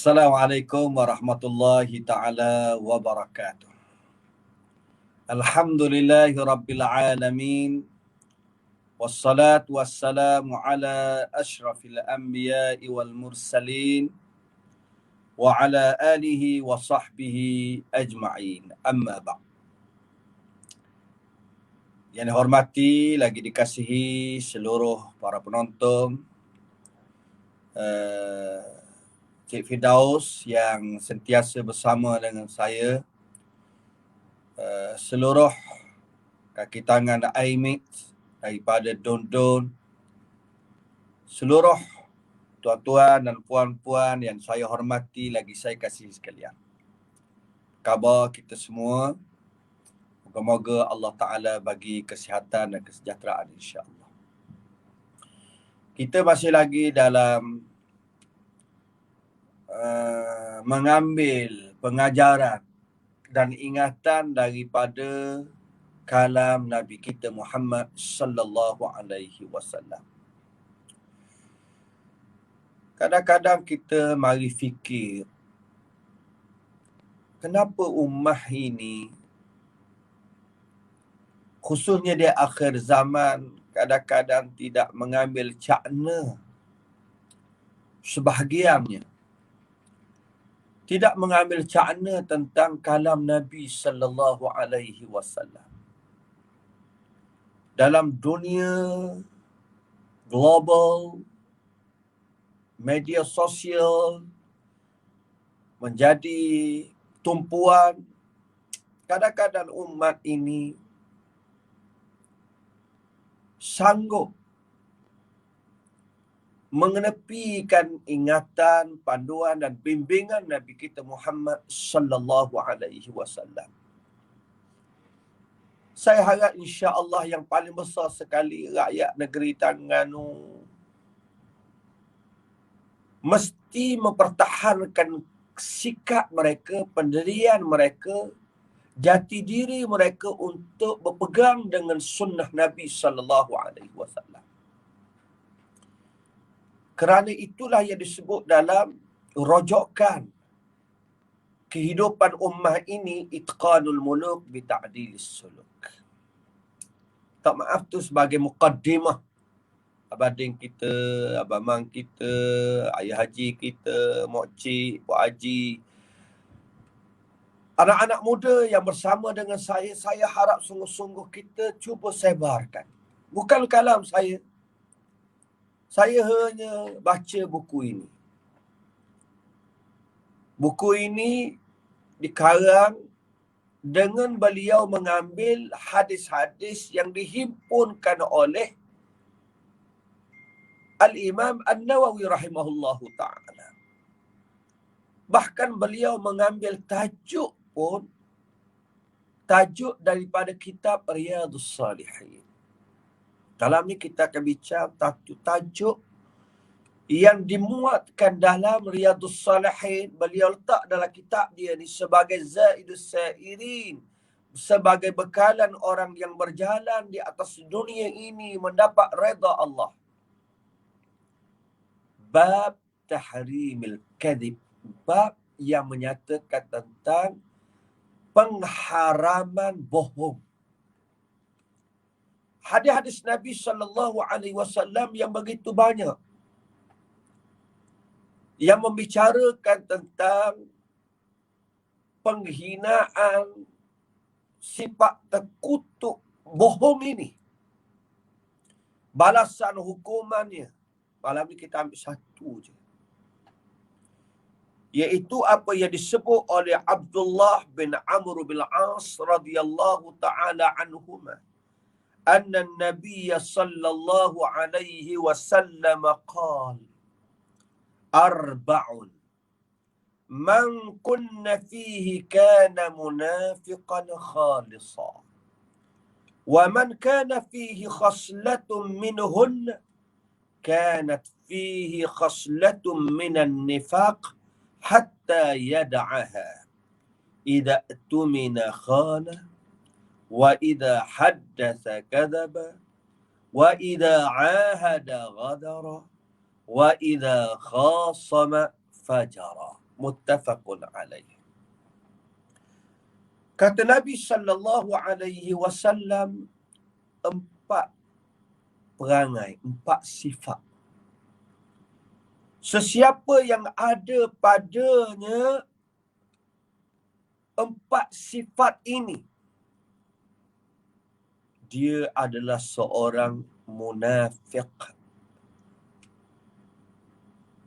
Assalamualaikum warahmatullahi ta'ala wabarakatuh. Alhamdulillahi rabbil alamin. Wassalatu wassalamu ala ashrafil anbiya'i wal mursalin. Wa ala alihi wa sahbihi ajma'in. Amma ba'd. Yang dihormati, lagi dikasihi seluruh para penonton, Cik Firdaus yang sentiasa bersama dengan saya, seluruh kaki tangan AIMIX daripada Don, seluruh tuan-tuan dan puan-puan yang saya hormati lagi saya kasihi sekalian. Khabar kita semua, moga-moga Allah Ta'ala bagi kesihatan dan kesejahteraan insya-Allah. Kita masih lagi dalam mengambil pengajaran dan ingatan daripada kalam Nabi kita Muhammad sallallahu alaihi wasallam. Kadang-kadang kita mari fikir, kenapa ummah ini, khususnya di akhir zaman, kadang-kadang tidak mengambil cakna sebahagiannya, tidak mengambil cakna tentang kalam Nabi sallallahu alaihi wasallam. Dalam dunia global, media sosial menjadi tumpuan, kadang-kadang umat ini sanggup mengenepikan ingatan, panduan dan bimbingan Nabi kita Muhammad sallallahu alaihi wasallam. Saya harap insya-Allah yang paling besar sekali rakyat negeri Terengganu mesti mempertahankan sikap mereka, pendirian mereka, jati diri mereka untuk berpegang dengan sunnah Nabi sallallahu alaihi wasallam. Kerana itulah yang disebut dalam rojokan kehidupan ummah ini, itqanul muluk bi ta'dilis suluk. Tak maaf tu sebagai muqaddimah. Abading kita, abang mang kita, ayah haji kita, mak cik, pak haji, anak-anak muda yang bersama dengan saya harap sungguh-sungguh kita cuba sebarkan. Bukan kalam saya. Saya hanya baca buku ini. Buku ini dikarang dengan beliau mengambil hadis-hadis yang dihimpunkan oleh Al-Imam An-Nawawi rahimahullahu ta'ala. Bahkan beliau mengambil tajuk pun, tajuk daripada kitab Riyadhus Salihin. Dalam ni kita akan bincang tajuk yang dimuatkan dalam Riyadhus Salihin. Beliau letak dalam kitab dia ni sebagai zaidus sairin, sebagai bekalan orang yang berjalan di atas dunia ini mendapat redha Allah. Bab tahrimil kadhib, bab yang menyatakan tentang pengharaman bohong. Hadis-hadis Nabi sallallahu alaihi wasallam yang begitu banyak yang membicarakan tentang penghinaan, sifat terkutuk bohong ini, balasan hukumannya. Malam ni kita ambil satu je, iaitu apa yang disebut oleh Abdullah bin Amr bin As radhiyallahu ta'ala anhuma, anna an-nabiy sallallahu alaihi wasallam qala arba'un man kunna fihi kana munafiqan khalisa wa man kana fihi khaslatun minhunna كانت فيه خصلة من النفاق حتى يدعها إذا اؤتمن خان وإذا حدث كذب وإذا عاهد غدر وإذا خاصم فجر. muttafaqun alaih. Kata Nabi sallallahu alaihi wasallam, 4 perangai, 4 sifat. Sesiapa yang ada padanya 4 sifat ini, dia adalah seorang munafik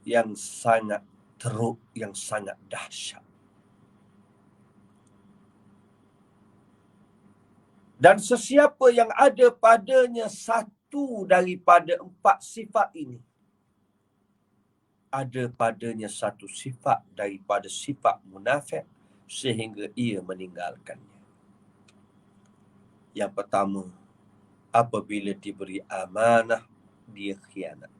yang sangat teruk, yang sangat dahsyat. Dan sesiapa yang ada padanya satu daripada 4 sifat ini, ada padanya satu sifat daripada sifat munafik sehingga ia meninggalkannya. Yang pertama, apabila diberi amanah, dia khianat.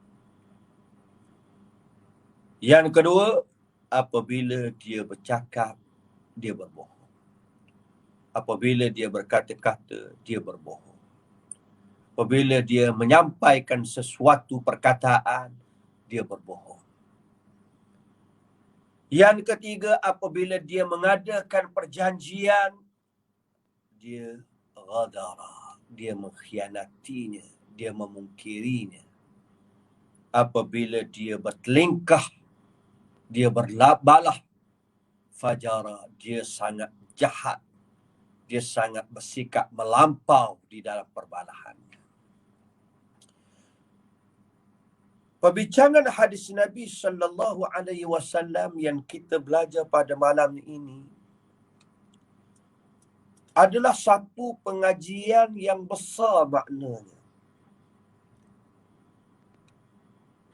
Yang kedua, apabila dia bercakap, dia berbohong. Apabila dia berkata-kata, dia berbohong. Apabila dia menyampaikan sesuatu perkataan, dia berbohong. Yang ketiga, apabila dia mengadakan perjanjian, dia ghadara, dia mengkhianatinya, dia memungkirinya. Apabila dia bertelingkah, dia berbalah, fajara, dia sangat jahat, dia sangat bersikap melampau di dalam perbalahannya. Perbincangan hadis Nabi sallallahu alaihi wasallam yang kita belajar pada malam ini adalah satu pengajian yang besar maknanya.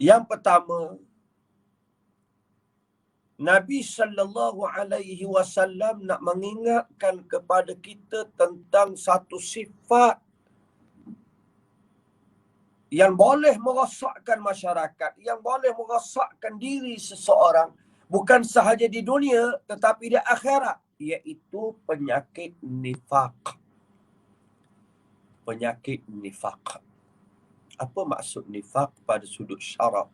Yang pertama, Nabi sallallahu alaihi wasallam nak mengingatkan kepada kita tentang satu sifat yang boleh merosakkan masyarakat, yang boleh merosakkan diri seseorang, bukan sahaja di dunia tetapi di akhirat, iaitu penyakit nifaq. Penyakit nifaq. Apa maksud nifaq pada sudut syarak?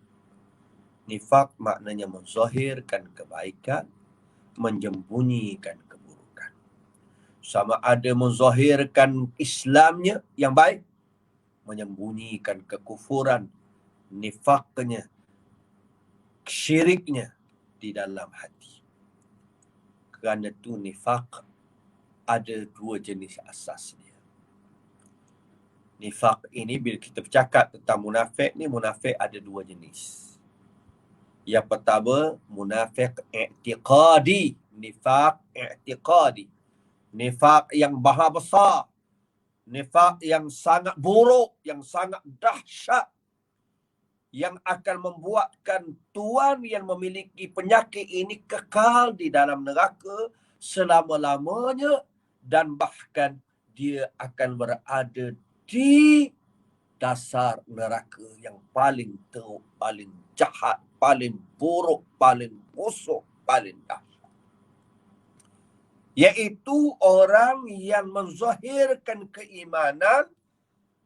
Nifaq maknanya menzahirkan kebaikan, menyembunyikan keburukan. Sama ada menzahirkan Islamnya yang baik, menyembunyikan kekufuran, nifaqnya, syiriknya di dalam hati. Kerana itu nifaq ada 2 jenis asas dia. Nifaq ini bila kita bercakap tentang munafik ni, munafik ada 2 jenis. Yang pertama, munafik i'tiqadi, nifaq i'tiqadi. Nifaq yang bahar besar, nifaq yang sangat buruk, yang sangat dahsyat, yang akan membuatkan tuan yang memiliki penyakit ini kekal di dalam neraka selama-lamanya, dan bahkan dia akan berada di dasar neraka yang paling teruk, paling jahat, paling buruk, paling busuk, paling dahsyat. Iaitu orang yang menzahirkan keimanan,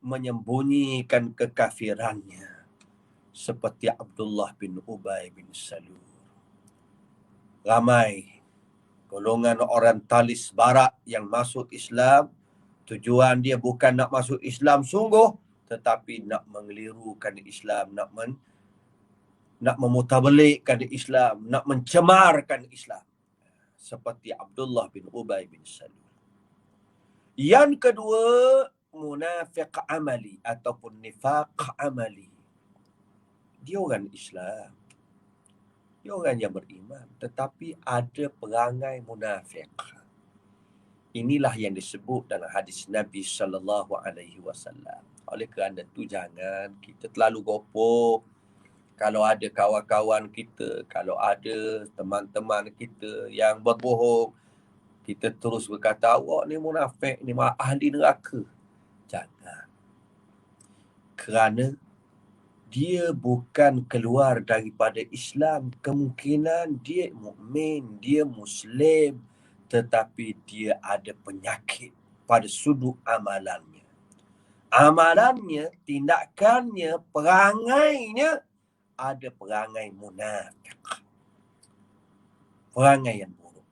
menyembunyikan kekafirannya. Seperti Abdullah bin Ubay bin Salul. Ramai golongan orientalis barat yang masuk Islam, tujuan dia bukan nak masuk Islam sungguh, tetapi nak mengelirukan Islam, nak memutarbelikkan Islam, nak mencemarkan Islam. Seperti Abdullah bin Ubay bin Salul. Yang kedua, munafiq amali ataupun nifaq amali. Dia orang Islam, dia orang yang beriman, tetapi ada perangai munafik. Inilah yang disebut dalam hadis Nabi sallallahu alaihi wasallam. Oleh kerana itu jangan kita terlalu gopoh. Kalau ada kawan-kawan kita, kalau ada teman-teman kita yang berbohong, kita terus berkata, awak ni munafik, ni ahli neraka. Jangan. Kerana dia bukan keluar daripada Islam. Kemungkinan dia mukmin, dia Muslim, tetapi dia ada penyakit pada sudut amalannya. Amalannya, tindakannya, perangainya ada perangai munafik. perangai yang buruk.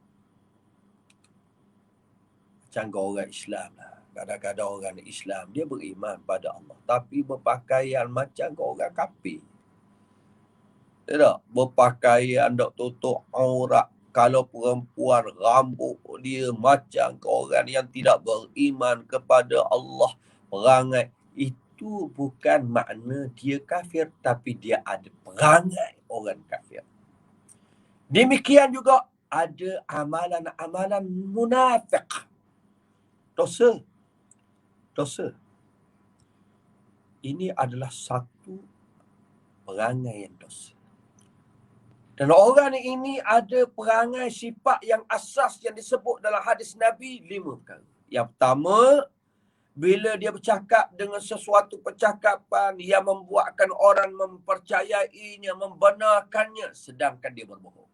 Macam orang Islam lah. Kadang-kadang orang Islam, dia beriman pada Allah. Tapi berpakaian macam orang kafir. Tak? Berpakaian tak tutup aurat. Kalau perempuan, rambut dia macam orang yang tidak beriman kepada Allah. Perangai. Itu bukan makna dia kafir. Tapi dia ada perangai orang kafir. Demikian juga ada amalan-amalan munafik. Dosa. Ini adalah satu perangai yang dosa. Dan orang ini ada perangai sifat yang asas yang disebut dalam hadis Nabi 5 perkara. Yang pertama, bila dia bercakap dengan sesuatu percakapan yang membuatkan orang mempercayainya, membenarkannya, sedangkan dia berbohong.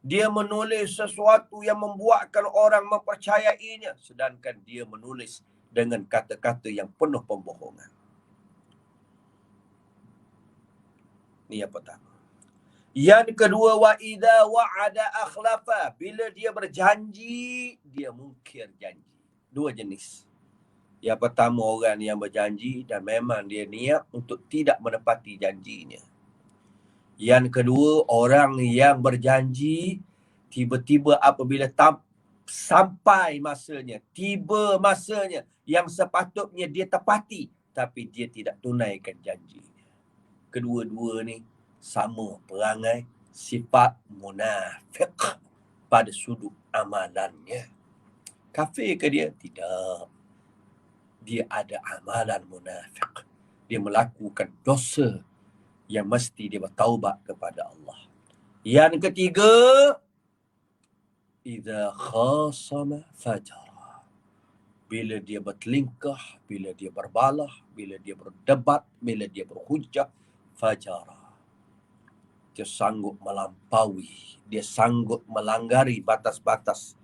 Dia menulis sesuatu yang membuatkan orang mempercayainya, sedangkan dia menulis dengan kata-kata yang penuh pembohongan. Ini yang pertama. Yang kedua, wa idza wa'ada akhlafa. Bila dia berjanji, dia mungkir janji. Dua jenis. Yang pertama, orang yang berjanji dan memang dia niat untuk tidak menepati janjinya. Yang kedua, orang yang berjanji tiba-tiba apabila sampai masanya, tiba masanya yang sepatutnya dia tepati, tapi dia tidak tunaikan janjinya. Kedua-dua ni sama perangai sifat munafik pada sudut amalannya. Kafir ke dia? Tidak. Dia ada amalan munafik. Dia melakukan dosa yang mesti dia bertaubat kepada Allah. Yang ketiga, idza khasama fajara. Bila dia bertelingkah, bila dia berbalah, bila dia berdebat, bila dia berhujah, fajara. Dia sanggup melampaui, dia sanggup melanggari batas-batas,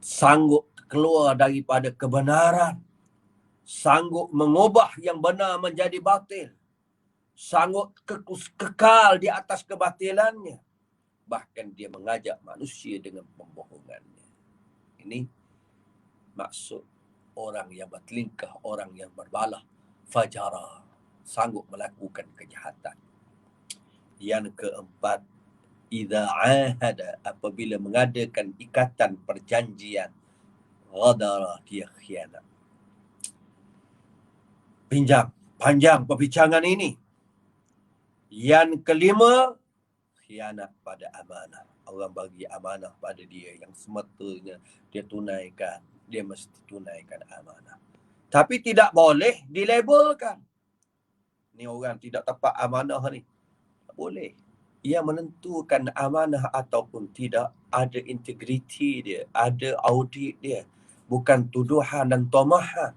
sanggup keluar daripada kebenaran, sanggup mengubah yang benar menjadi batil, sanggup kekal di atas kebatilannya. Bahkan dia mengajak manusia dengan pembohongannya. Ini maksud orang yang bertelingkah, orang yang berbalah. Fajara, sanggup melakukan kejahatan. Yang keempat, idza ahada, apabila mengadakan ikatan perjanjian, ghadara, dia khianat. Panjang perbincangan ini. Yang kelima, khianat pada amanah. Orang bagi amanah pada dia yang semestinya dia tunaikan. Dia mesti tunaikan amanah. Tapi tidak boleh dilabelkan. Ni orang tidak tepat amanah ni. Tak boleh. Ia menentukan amanah ataupun tidak. Ada integriti dia. Ada audit dia. Bukan tuduhan dan tomahan.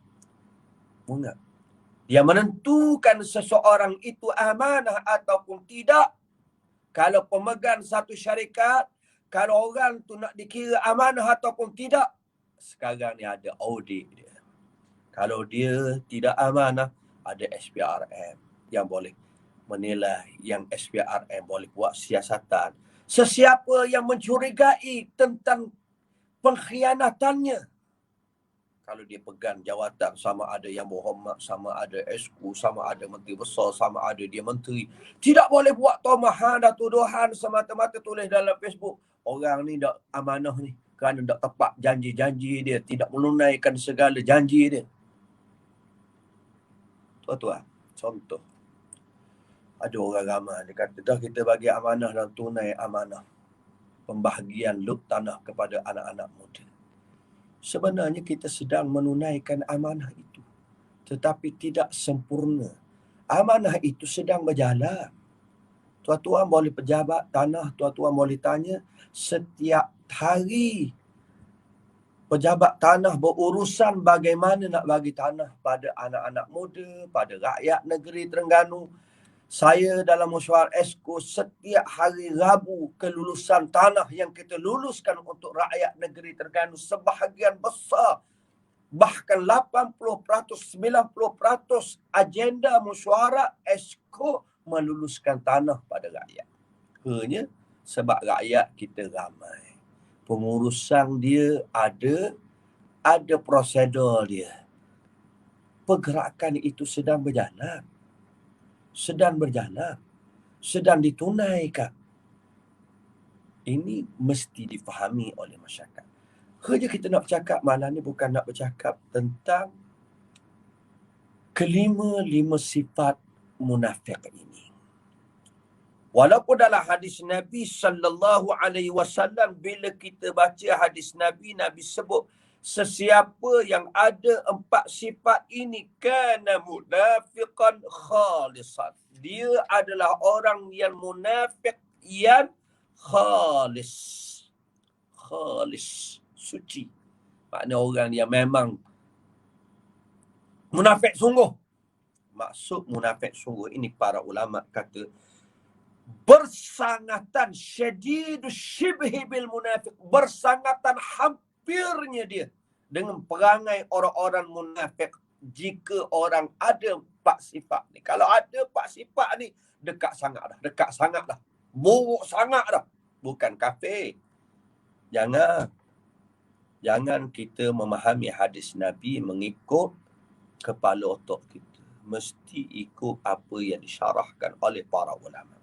Bukan. Dia menentukan seseorang itu amanah ataupun tidak. Kalau pemegang satu syarikat, kalau orang tu nak dikira amanah ataupun tidak, sekarang ni ada audit dia. Kalau dia tidak amanah, ada SPRM yang boleh menilai, yang SPRM boleh buat siasatan. Sesiapa yang mencurigai tentang pengkhianatannya, kalau dia pegang jawatan, sama ada yang berhormat, sama ada SQ, sama ada menteri besar, sama ada dia menteri, tidak boleh buat tomahan dan tuduhan semata-mata tulis dalam Facebook. Orang ni tak amanah ni, kerana tak tepat janji-janji dia, tidak menunaikan segala janji dia. Tuan-tuan, contoh. Ada orang ramai, dia kata, dah kita bagi amanah dan tunai amanah. Pembahagian luk tanah kepada anak-anak muda. Sebenarnya kita sedang menunaikan amanah itu. Tetapi tidak sempurna. Amanah itu sedang berjalan. Tuan-tuan boleh pejabat tanah, tuan-tuan boleh tanya, setiap hari pejabat tanah berurusan bagaimana nak bagi tanah pada anak-anak muda, pada rakyat negeri Terengganu. Saya dalam mesyuarat Esko setiap hari Rabu kelulusan tanah yang kita luluskan untuk rakyat negeri Terengganu sebahagian besar, bahkan 80%, 90% agenda mesyuarat Esko meluluskan tanah pada rakyat. Hanya Sebab rakyat kita ramai. Pengurusan dia ada prosedur dia. Pergerakan itu sedang berjalan. Sedang ditunaikan. Ini mesti difahami oleh masyarakat. Kerja kita nak bercakap malam ni bukan nak bercakap tentang kelima sifat munafik ini. Walaupun dalam hadis Nabi sallallahu alaihi wasallam, bila kita baca hadis Nabi sebut sesiapa yang ada 4 sifat ini kana munafiqan khalisan. Dia adalah orang yang munafik yang khalis, suci. Maknanya orang yang memang munafik sungguh. Maksud munafik sungguh ini para ulama kata bersangatan syadidus syibhi bil munafiq, bersangatan hampirnya dia dengan perangai orang-orang munafik. Jika orang ada 4 sifat ni, kalau ada 4 sifat ni, dekat sangat dah, buruk sangat dah, bukan kafir. Jangan kita memahami hadis Nabi mengikut kepala otak kita. Mesti ikut apa yang disyarahkan oleh para ulama.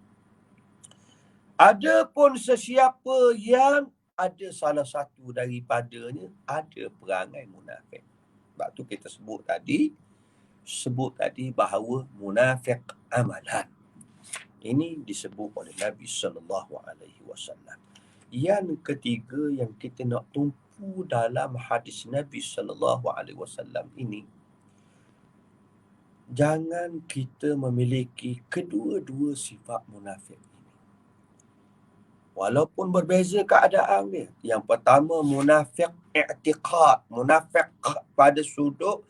Adapun sesiapa yang ada salah satu daripadanya ada perangai munafik. Sebab tu kita sebut tadi bahawa munafik amalan. Ini disebut oleh Nabi sallallahu alaihi wasallam. Yang ketiga yang kita nak tumpu dalam hadis Nabi sallallahu alaihi wasallam ini, jangan kita memiliki kedua-dua sifat munafik ini. Walaupun berbeza keadaan dia. Yang pertama munafik i'tiqad, munafik pada sudut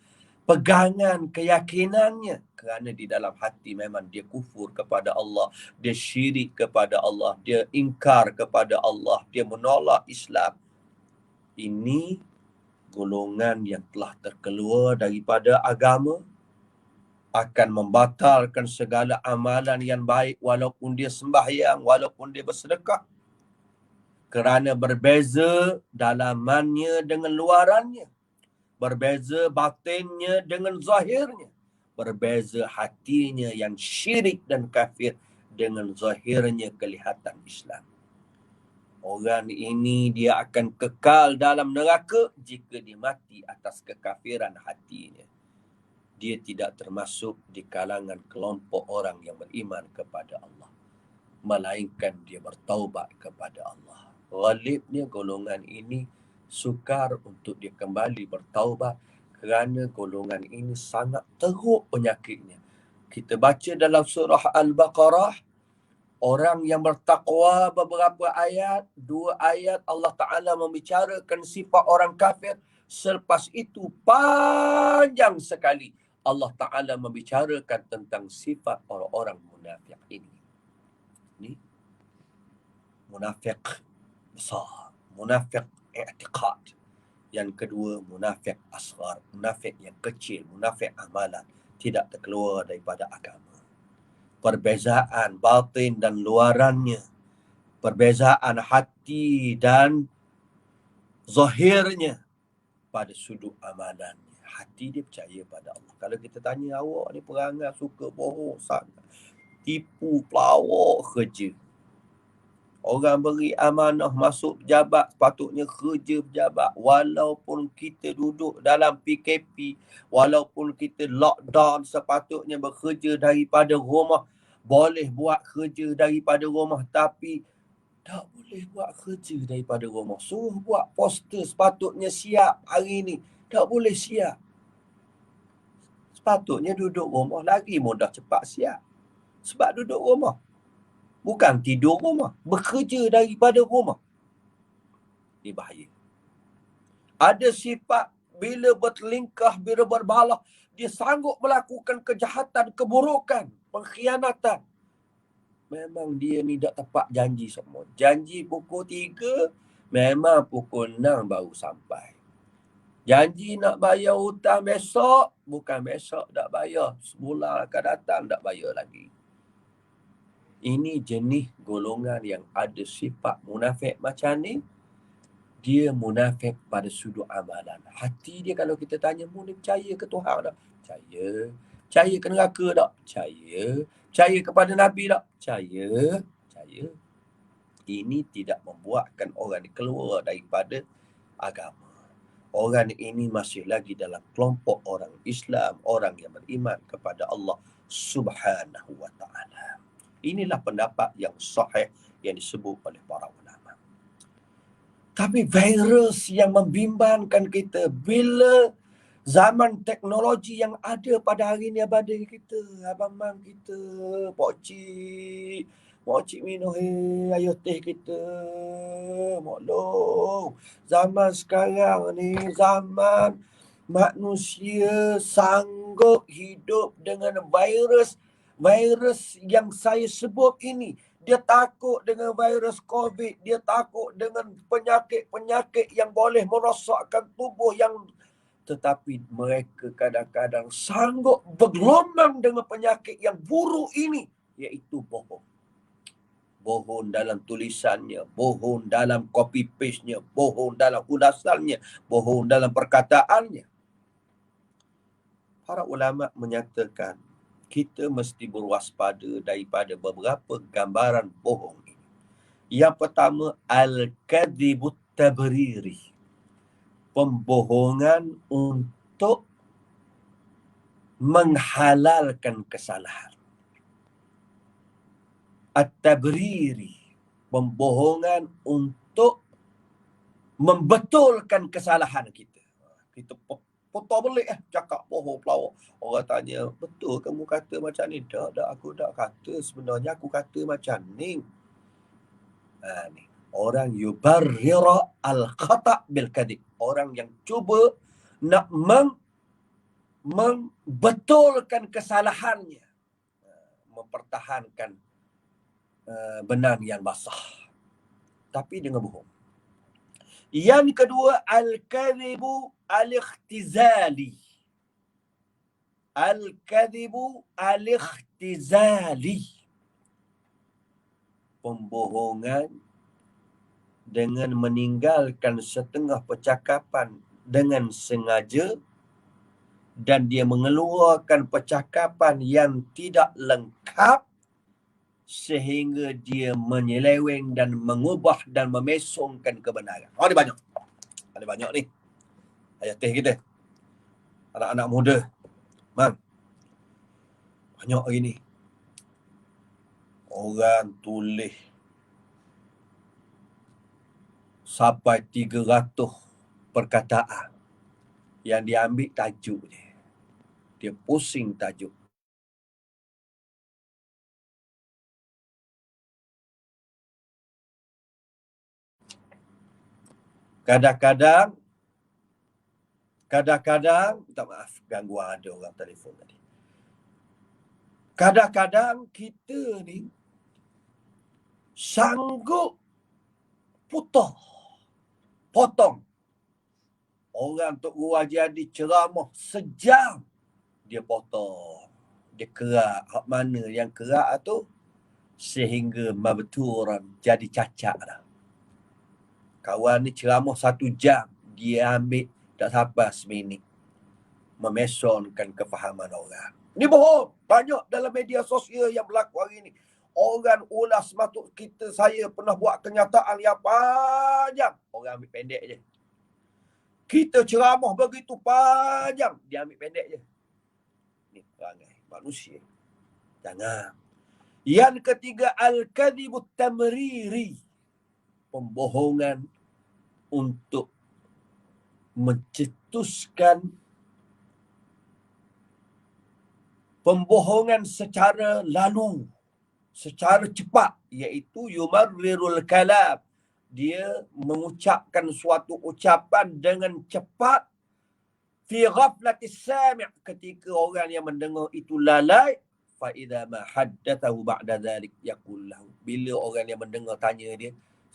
pegangan keyakinannya, kerana di dalam hati memang dia kufur kepada Allah, dia syirik kepada Allah, dia ingkar kepada Allah, dia menolak Islam. Ini golongan yang telah terkeluar daripada agama, akan membatalkan segala amalan yang baik, walaupun dia sembahyang, walaupun dia bersedekah, kerana berbeza dalamannya dengan luarannya, berbeza batinnya dengan zahirnya, berbeza hatinya yang syirik dan kafir dengan zahirnya kelihatan Islam. Orang ini dia akan kekal dalam neraka jika dia mati atas kekafiran hatinya. Dia tidak termasuk di kalangan kelompok orang yang beriman kepada Allah, melainkan dia bertaubat kepada Allah. Ghalibnya golongan ini sukar untuk dia kembali bertaubat, kerana golongan ini sangat teruk penyakitnya. Kita baca dalam surah Al-Baqarah, orang yang bertakwa beberapa ayat, 2 ayat Allah Ta'ala membicarakan sifat orang kafir. Selepas itu panjang sekali Allah Ta'ala membicarakan tentang sifat orang-orang munafik ini. Ini munafik besar, munafik i'tiqad. Yang kedua munafik asghar, munafik yang kecil, munafik amalan, tidak terkeluar daripada agama. Perbezaan batin dan luarannya, perbezaan hati dan zahirnya pada sudut amalannya. Hati dia percaya pada Allah. Kalau kita tanya awak ni perangai suka bohong sangat, tipu, pelawak kerja. Orang beri amanah masuk pejabat, sepatutnya kerja pejabat. Walaupun kita duduk dalam PKP, walaupun kita lockdown, sepatutnya bekerja daripada rumah. Boleh buat kerja daripada rumah, tapi tak boleh buat kerja daripada rumah. Suruh buat poster, sepatutnya siap hari ni, tak boleh siap. Sepatutnya duduk rumah lagi mudah cepat siap. Sebab duduk rumah. Bukan tidur rumah, bekerja daripada rumah. Ini bahaya. Ada sifat bila bertelingkah, bila berbalah, dia sanggup melakukan kejahatan, keburukan, pengkhianatan. Memang dia ni tak tepat janji semua. Janji pukul 3, memang pukul 6 baru sampai. Janji nak bayar hutang besok, bukan besok tak bayar. Sebulan akan datang tak bayar lagi. Ini jenis golongan yang ada sifat munafik macam ni. Dia munafik pada sudut amalan. Hati dia kalau kita tanya, mu ni percaya ke Tuhan tak? Percaya. Percaya ke neraka tak? Percaya. Percaya kepada Nabi tak? Percaya. Percaya. Ini tidak membuatkan orang ni keluar daripada agama. Orang ini masih lagi dalam kelompok orang Islam, orang yang beriman kepada Allah Subhanahu wa ta'ala. Inilah pendapat yang sahih yang disebut oleh para ulama. Tapi virus yang membimbangkan kita bila zaman teknologi yang ada pada hari ni abang kita, abang mang kita, Pak cik minum ayo teh kita. Maklum, zaman sekarang ni zaman manusia sanggup hidup dengan virus yang saya sebut ini. Dia takut dengan virus COVID. Dia takut dengan penyakit-penyakit yang boleh merosakkan tubuh yang... Tetapi mereka kadang-kadang sanggup bergelombang dengan penyakit yang buruk ini. Iaitu bohong. Bohong dalam tulisannya. Bohong dalam copy paste-nya. Bohong dalam ulasannya. Bohong dalam perkataannya. Para ulama menyatakan kita mesti berwaspada daripada beberapa gambaran bohong ini. Yang pertama, al-kadhibut tabriri. Pembohongan untuk menghalalkan kesalahan. At-tabriri. Pembohongan untuk membetulkan kesalahan kita. Kita potong belik cakap bohong pelawak. Orang tanya, betul kamu kata macam ni? Tak, aku tak kata. Sebenarnya aku kata macam ni. Ni. Orang yubarrira al-khata' bil-kadhib. Orang yang cuba nak membetulkan kesalahannya. Mempertahankan benang yang basah. Tapi dengan bohong. Yang kedua, al-kadhibu al-ikhtizali. Al-kadhibu al-ikhtizali. Pembohongan dengan meninggalkan setengah percakapan dengan sengaja dan dia mengeluarkan percakapan yang tidak lengkap sehingga dia menyeleweng dan mengubah dan memesongkan kebenaran. Ada banyak. Ada banyak ni. Ayat teh kita. Anak-anak muda. Man. Banyak hari ni. Orang tulis sampai 300 perkataan yang dia ambil tajuk dia. Dia pusing tajuk. Kadang-kadang minta maaf ganggu ada orang telefon tadi. Kadang-kadang kita ni sanggup potong. Orang Tok Guru Haji Adi ceramah sejam, dia potong. Dia kerak. Hak mana yang kerak tu sehingga mabturan jadi cacat dah. Kawan ni ceramah 1 jam, dia ambil tak sampai seminit. Memesonkan kefahaman orang. Ni bohong. Banyak dalam media sosial yang berlaku hari ni. Orang ulas matuk saya pernah buat kenyataan yang panjang. Orang ambil pendek je. Kita ceramah begitu panjang, dia ambil pendek je. Ni perangai manusia. Jangan. Yang ketiga, al-kadhibut tamriri. Pembohongan untuk mencetuskan pembohongan secara lalu, secara cepat, iaitu yumarrirul kalam. Dia mengucapkan suatu ucapan dengan cepat fi ghaflatis sami' ketika orang yang mendengar itu lalai. Fa idza ma haddathahu ba'da dhalik yaqul lahu. Bila orang yang mendengar tanya dia,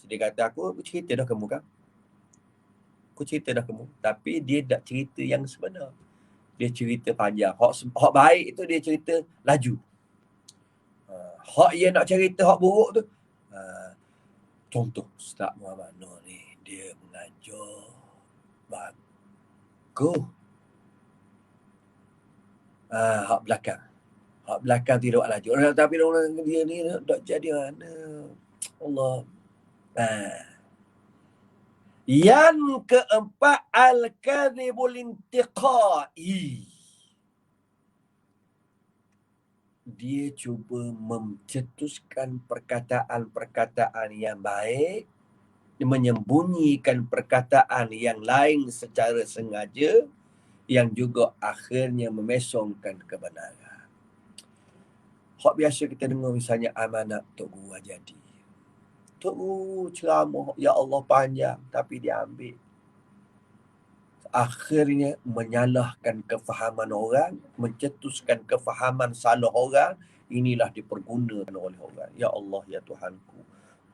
dia kata aku cerita dah kamu kan? Aku cerita dah kamu. Tapi dia tak cerita yang sebenar. Dia cerita panjang. Hak baik itu dia cerita laju. Hak ia nak cerita hak buruk tu. Contoh Ustaz Muhammad Nur ni, dia mengajar bagus. Hak belakang. Hak belakang tidak laju. Tapi orang dia ni tak jadi mana. Allah. Yang keempat, al-kadhibul intiqai. Dia cuba mencetuskan perkataan-perkataan yang baik, menyembunyikan perkataan yang lain secara sengaja, yang juga akhirnya memesongkan kebenaran. Hak biasa kita dengar misalnya amanat Tok Guru jadi. Tok Guru ceramah, ya Allah panjang, tapi dia ambil. Akhirnya menyalahkan kefahaman orang, mencetuskan kefahaman salah orang, inilah dipergunakan oleh orang. Ya Allah, ya Tuhanku.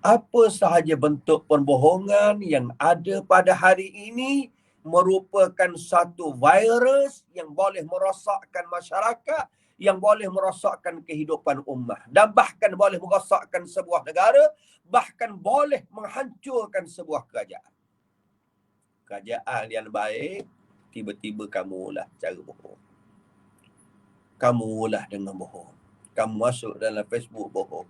Apa sahaja bentuk pembohongan yang ada pada hari ini merupakan satu virus yang boleh merosakkan masyarakat, yang boleh merosakkan kehidupan ummah, dan bahkan boleh merosakkan sebuah negara, bahkan boleh menghancurkan sebuah kerajaan. Kerajaan yang baik, tiba-tiba kamulah cara bohong. Kamulah dengan bohong. Kamu masuk dalam Facebook bohong.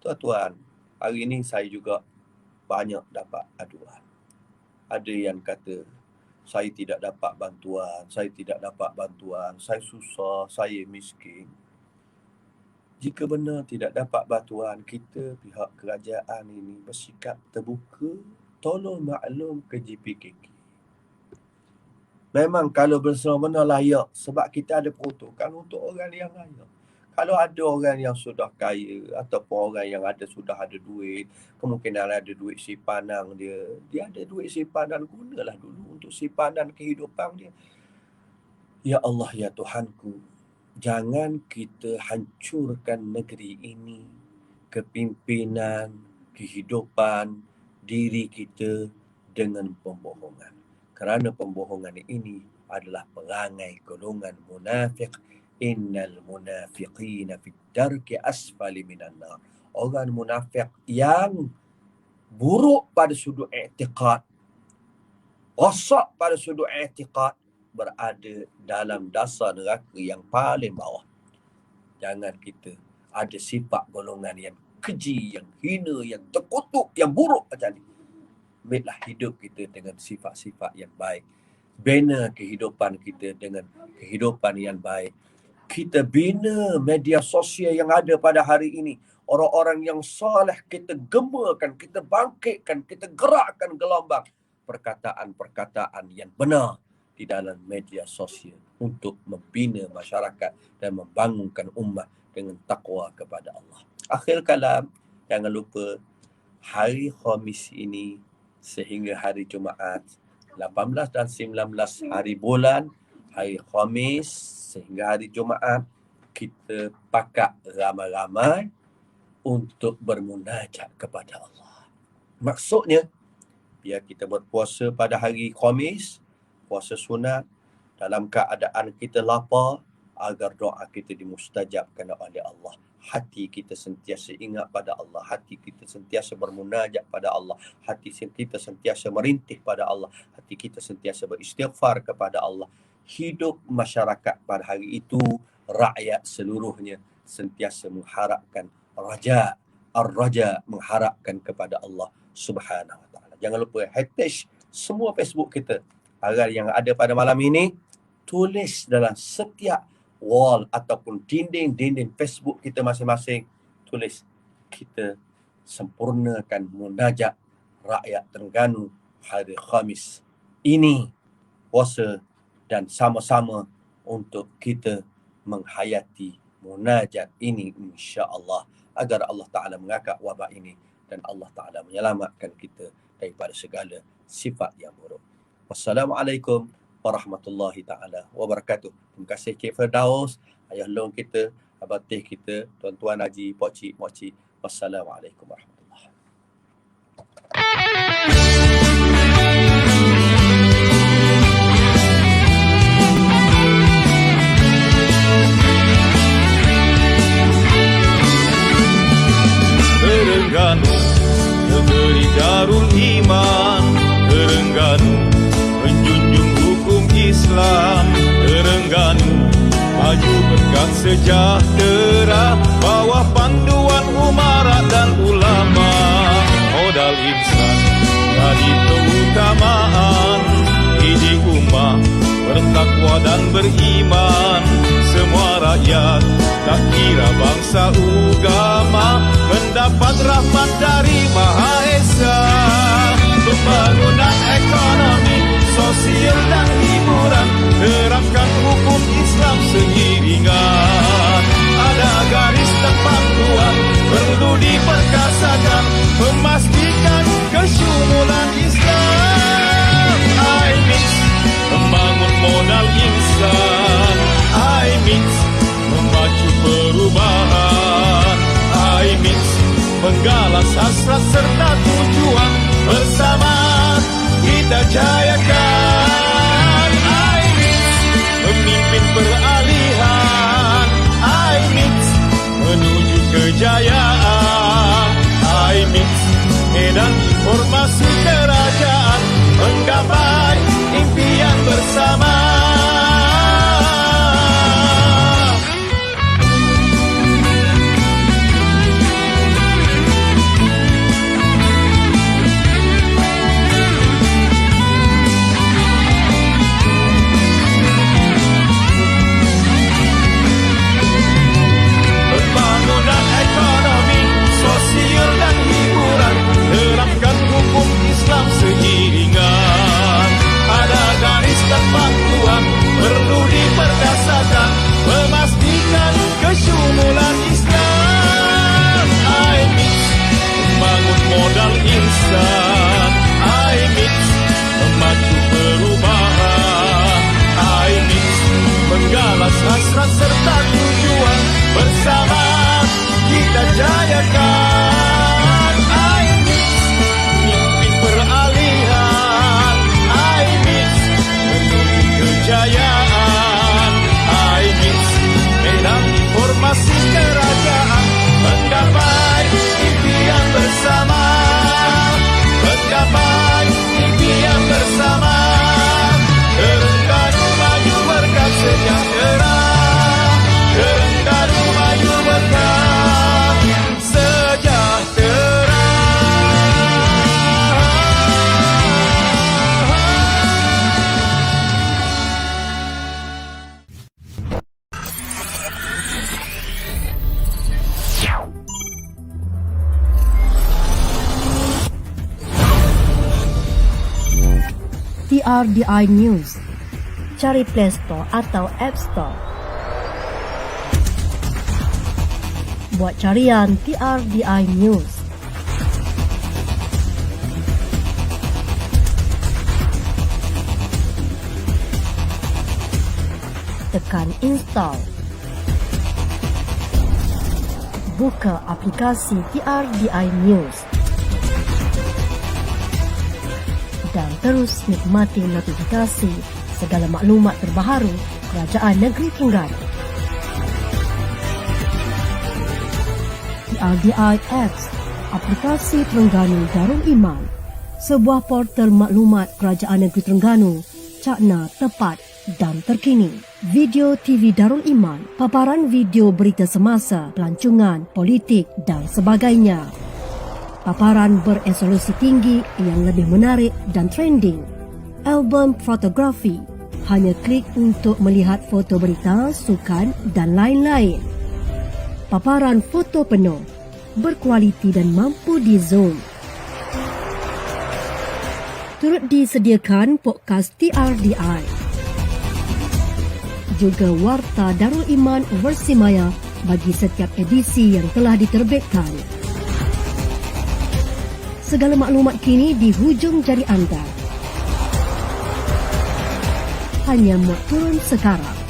Tuan-tuan, hari ini saya juga banyak dapat aduan. Ada yang kata, saya tidak dapat bantuan, saya susah, saya miskin. Jika benar tidak dapat bantuan, kita pihak kerajaan ini bersikap terbuka, tolong maklum ke GPKK. Memang kalau benar-benar layak, sebab kita ada peruntukan untuk orang yang layak. Kalau ada orang yang sudah kaya ataupun orang yang sudah ada duit, kemungkinan ada duit simpanan dia ada duit simpanan, gunalah dulu untuk simpanan kehidupan dia. Ya Allah, ya Tuhanku, jangan kita hancurkan negeri ini, kepimpinan, kehidupan diri kita dengan pembohongan. Kerana pembohongan ini adalah perangai golongan munafik. Innal munafiqina fid darki asfali minan nar. Orang munafik yang buruk pada sudut i'tiqad, rosak pada sudut i'tiqad, berada dalam dasar neraka yang paling bawah. Jangan kita ada sifat golongan yang keji, yang hina, yang terkutuk, yang buruk macam ni. Ambillah hidup kita dengan sifat-sifat yang baik. Bina kehidupan kita dengan kehidupan yang baik. Kita bina media sosial yang ada pada hari ini. Orang-orang yang soleh kita gemakan, kita bangkitkan, kita gerakkan gelombang perkataan-perkataan yang benar di dalam media sosial untuk membina masyarakat dan membangunkan ummah dengan takwa kepada Allah. Akhir kalam, jangan lupa hari Khamis ini sehingga hari Jumaat 18 dan 19 hari bulan, hari Khamis sehingga hari Jumaat, kita pakat ramai-ramai untuk bermunajat kepada Allah. Maksudnya, biar kita berpuasa pada hari Khamis, puasa sunat, dalam keadaan kita lapar, agar doa kita dimustajabkan oleh Allah. Hati kita sentiasa ingat pada Allah, hati kita sentiasa bermunajat pada Allah, hati kita sentiasa merintih pada Allah, hati kita sentiasa beristighfar kepada Allah. Hidup masyarakat pada hari itu, rakyat seluruhnya sentiasa mengharapkan ar-raja, mengharapkan kepada Allah Subhanahu wa taala. Jangan lupa hashtag semua Facebook kita. Agar yang ada pada malam ini, tulis dalam setiap wall ataupun dinding-dinding Facebook kita masing-masing, tulis kita sempurnakan munajat rakyat Terengganu hari Khamis ini, puasa, dan sama-sama untuk kita menghayati munajat ini insya-Allah, agar Allah Ta'ala mengangkat wabak ini dan Allah Ta'ala menyelamatkan kita daripada segala sifat yang buruk. Wassalamualaikum warahmatullahi ta'ala wabarakatuh. Terima kasih Cik Firdaus, ayah long kita, abah teh kita, tuan-tuan haji, pokcik, mokcik. Wassalamualaikum warahmatullahi wabarakatuh. Darul Iman Terengganu, menjunjung hukum Islam. Terengganu maju berkat sejahtera, bawah panduan umara dan ulama. Modal insan jadi keutamaan, ini ummah bertakwa dan beriman. Semua rakyat tak kira bangsa agama mendapat rahmat dari Maha Esa. Pembangunan ekonomi, sosial dan hiburan, terapkan hukum Islam seiringan. Ada garis terpanduan perlu diperkasakan, memastikan kesyumulan Islam. IMIX membangun modal insan, IMIX memacu perubahan, IMIX menggalas hasrat serta tujuan, bersama kita jayakan. IMIX memimpin peralihan, IMIX menuju kejayaan. IMIX medan informasi kerajaan, menggapai impian bersama. Pembangunan ekonomi, sosial dan hiburan, terapkan hukum Islam seiringan. Ada garis terpanduan perlu diperkasakan, memastikan kesyumulan Islam. IMIX membangun modal insan, IMIX memacu perubahan, IMIX menggalas hasrat serta tujuan, bersama kita jayakan. IMIX mimpin peralihan, IMIX menuju kejayaan. IMIX medan informasi kerajaan, menggapai impian bersama. Menggapai impian bersama. Terengganu maju berkat sejahtera, Terengganu maju berkat sejahtera. TRDI News. Cari Play Store atau App Store. Buat carian TRDI News. Tekan install. Buka aplikasi TRDI News. Dan terus nikmati notifikasi segala maklumat terbaru Kerajaan Negeri Terengganu. TRDI Apps, aplikasi Terengganu Darul Iman, sebuah portal maklumat Kerajaan Negeri Terengganu, cakna, tepat dan terkini. Video TV Darul Iman, paparan video berita semasa, pelancongan, politik dan sebagainya. Paparan beresolusi tinggi yang lebih menarik dan trending. Album fotografi, hanya klik untuk melihat foto berita, sukan dan lain-lain. Paparan foto penuh, berkualiti dan mampu di zoom. Turut disediakan podcast TRDI. Juga Warta Darul Iman versi maya bagi setiap edisi yang telah diterbitkan. Segala maklumat kini di hujung jari anda. Hanya mak turun sekarang.